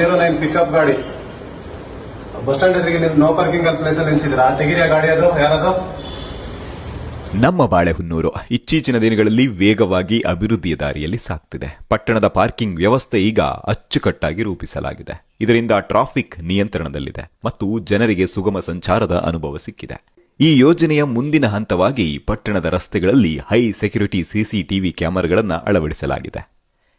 09 pickup ಗಾಡಿ bus stand ಎದುರಿಗೆ ನೀವು ನೋ ಪಾರ್ಕಿಂಗ್ ಅಲ್ಲಿ ಪ್ಲೇಸ್ ಅಲ್ಲಿ ನಿಲ್ಸಿದ್ರ ತೆಗಿರಿಯ ಗಾಡಿ ಅದು ಯಾರದು? ನಮ್ಮ ಬಾಳೆಹೊನ್ನೂರು ಇತ್ತೀಚಿನ ದಿನಗಳಲ್ಲಿ ವೇಗವಾಗಿ ಅಭಿವೃದ್ಧಿಯ ದಾರಿಯಲ್ಲಿ ಸಾಗ್ತಿದೆ. ಪಟ್ಟಣದ ಪಾರ್ಕಿಂಗ್ ವ್ಯವಸ್ಥೆ ಈಗ ಅಚ್ಚುಕಟ್ಟಾಗಿ ರೂಪಿಸಲಾಗಿದೆ. ಇದರಿಂದ ಟ್ರಾಫಿಕ್ ನಿಯಂತ್ರಣದಲ್ಲಿದೆ ಮತ್ತು ಜನರಿಗೆ ಸುಗಮ ಸಂಚಾರದ ಅನುಭವ ಸಿಕ್ಕಿದೆ. ಈ ಯೋಜನೆಯ ಮುಂದಿನ ಹಂತವಾಗಿ ಪಟ್ಟಣದ ರಸ್ತೆಗಳಲ್ಲಿ ಹೈ ಸೆಕ್ಯೂರಿಟಿ ಸಿಸಿಟಿವಿ ಕ್ಯಾಮೆರಾಗಳನ್ನು ಅಳವಡಿಸಲಾಗಿದೆ.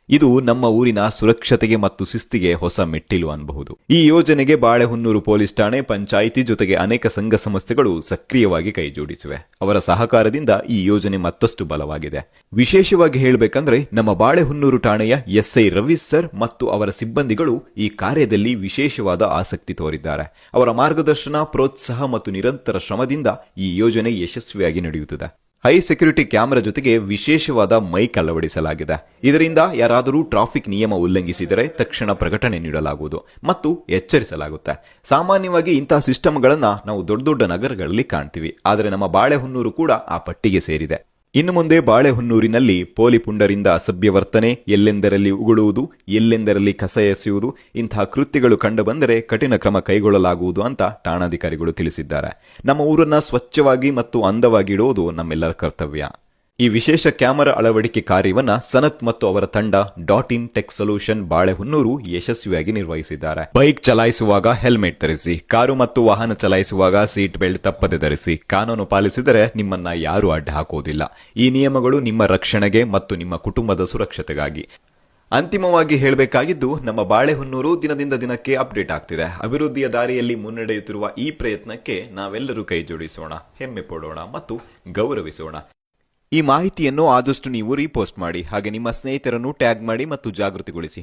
ಇದು ನಮ್ಮ ಊರಿನ ಸುರಕ್ಷತೆಗೆ ಮತ್ತು ಶಿಸ್ತಿಗೆ ಹೊಸ ಮೆಟ್ಟಿಲು ಅನ್ನಬಹುದು. ಈ ಯೋಜನೆಗೆ ಬಾಳೆಹೊನ್ನೂರು ಪೊಲೀಸ್ ಠಾಣೆ, ಪಂಚಾಯಿತಿ ಜೊತೆಗೆ ಅನೇಕ ಸಂಘ ಸಂಸ್ಥೆಗಳು ಸಕ್ರಿಯವಾಗಿ ಕೈಜೋಡಿಸಿವೆ. ಅವರ ಸಹಕಾರದಿಂದ ಈ ಯೋಜನೆ ಮತ್ತಷ್ಟು ಬಲವಾಗಿದೆ. ವಿಶೇಷವಾಗಿ ಹೇಳಬೇಕಂದ್ರೆ ನಮ್ಮ ಬಾಳೆಹೊನ್ನೂರು ಠಾಣೆಯ ಎಸ್ಐ ರವಿ ಸರ್ ಮತ್ತು ಅವರ ಸಿಬ್ಬಂದಿಗಳು ಈ ಕಾರ್ಯದಲ್ಲಿ ವಿಶೇಷವಾದ ಆಸಕ್ತಿ ತೋರಿದ್ದಾರೆ. ಅವರ ಮಾರ್ಗದರ್ಶನ, ಪ್ರೋತ್ಸಾಹ ಮತ್ತು ನಿರಂತರ ಶ್ರಮದಿಂದ ಈ ಯೋಜನೆ ಯಶಸ್ವಿಯಾಗಿ ನಡೆಯುತ್ತಿದೆ. ಹೈ ಸೆಕ್ಯೂರಿಟಿ ಕ್ಯಾಮೆರಾ ಜೊತೆಗೆ ವಿಶೇಷವಾದ ಮೈಕ್ ಅಳವಡಿಸಲಾಗಿದೆ. ಇದರಿಂದ ಯಾರಾದರೂ ಟ್ರಾಫಿಕ್ ನಿಯಮ ಉಲ್ಲಂಘಿಸಿದರೆ ತಕ್ಷಣ ಪ್ರಕಟಣೆ ನೀಡಲಾಗುವುದು ಮತ್ತು ಎಚ್ಚರಿಸಲಾಗುತ್ತೆ. ಸಾಮಾನ್ಯವಾಗಿ ಇಂತಹ ಸಿಸ್ಟಮ್ಗಳನ್ನು ನಾವು ದೊಡ್ಡ ದೊಡ್ಡ ನಗರಗಳಲ್ಲಿ ಕಾಣ್ತೀವಿ, ಆದರೆ ನಮ್ಮ ಬಾಳೆಹೊನ್ನೂರು ಕೂಡ ಆ ಪಟ್ಟಿಗೆ ಸೇರಿದೆ. ಇನ್ನು ಮುಂದೆ ಬಾಳೆಹೊನ್ನೂರಿನಲ್ಲಿ ಪೋಲಿ ಪುಂಡರಿಂದ ಅಸಭ್ಯ ವರ್ತನೆ, ಎಲ್ಲೆಂದರಲ್ಲಿ ಉಗುಳುವುದು, ಎಲ್ಲೆಂದರಲ್ಲಿ ಕಸ ಎಸೆಯುವುದು ಇಂತಹ ಕೃತ್ಯಗಳು ಕಂಡುಬಂದರೆ ಕಠಿಣ ಕ್ರಮ ಕೈಗೊಳ್ಳಲಾಗುವುದು ಅಂತ ಠಾಣಾಧಿಕಾರಿಗಳು ತಿಳಿಸಿದ್ದಾರೆ. ನಮ್ಮ ಊರನ್ನ ಸ್ವಚ್ಛವಾಗಿ ಮತ್ತು ಅಂದವಾಗಿ ಇಡುವುದು ನಮ್ಮೆಲ್ಲರ ಕರ್ತವ್ಯ. ಈ ವಿಶೇಷ ಕ್ಯಾಮೆರಾ ಅಳವಡಿಕೆ ಕಾರ್ಯವನ್ನ ಸನತ್ ಮತ್ತು ಅವರ ತಂಡ .in ಟೆಕ್ ಸೊಲ್ಯೂಷನ್ ಬಾಳೆಹೊನ್ನೂರು ಯಶಸ್ವಿಯಾಗಿ ನಿರ್ವಹಿಸಿದ್ದಾರೆ. ಬೈಕ್ ಚಲಾಯಿಸುವಾಗ ಹೆಲ್ಮೆಟ್ ಧರಿಸಿ, ಕಾರು ಮತ್ತು ವಾಹನ ಚಲಾಯಿಸುವಾಗ ಸೀಟ್ ಬೆಲ್ಟ್ ತಪ್ಪದೆ ಧರಿಸಿ. ಕಾನೂನು ಪಾಲಿಸಿದರೆ ನಿಮ್ಮನ್ನ ಯಾರೂ ಅಡ್ಡ ಹಾಕುವುದಿಲ್ಲ. ಈ ನಿಯಮಗಳು ನಿಮ್ಮ ರಕ್ಷಣೆಗೆ ಮತ್ತು ನಿಮ್ಮ ಕುಟುಂಬದ ಸುರಕ್ಷತೆಗಾಗಿ. ಅಂತಿಮವಾಗಿ ಹೇಳಬೇಕಾಗಿದ್ದು, ನಮ್ಮ ಬಾಳೆಹೊನ್ನೂರು ದಿನದಿಂದ ದಿನಕ್ಕೆ ಅಪ್ಡೇಟ್ ಆಗ್ತಿದೆ. ಅಭಿವೃದ್ಧಿಯ ದಾರಿಯಲ್ಲಿ ಮುನ್ನಡೆಯುತ್ತಿರುವ ಈ ಪ್ರಯತ್ನಕ್ಕೆ ನಾವೆಲ್ಲರೂ ಕೈ ಜೋಡಿಸೋಣ, ಹೆಮ್ಮೆ ಪಡೋಣ ಮತ್ತು ಗೌರವಿಸೋಣ. ಈ ಮಾಹಿತಿಯನ್ನು ಆದಷ್ಟು ನೀವು ರೀಪೋಸ್ಟ್ ಮಾಡಿ, ಹಾಗೆ ನಿಮ್ಮ ಸ್ನೇಹಿತರನ್ನು ಟ್ಯಾಗ್ ಮಾಡಿ ಮತ್ತು ಜಾಗೃತಿಗೊಳಿಸಿ.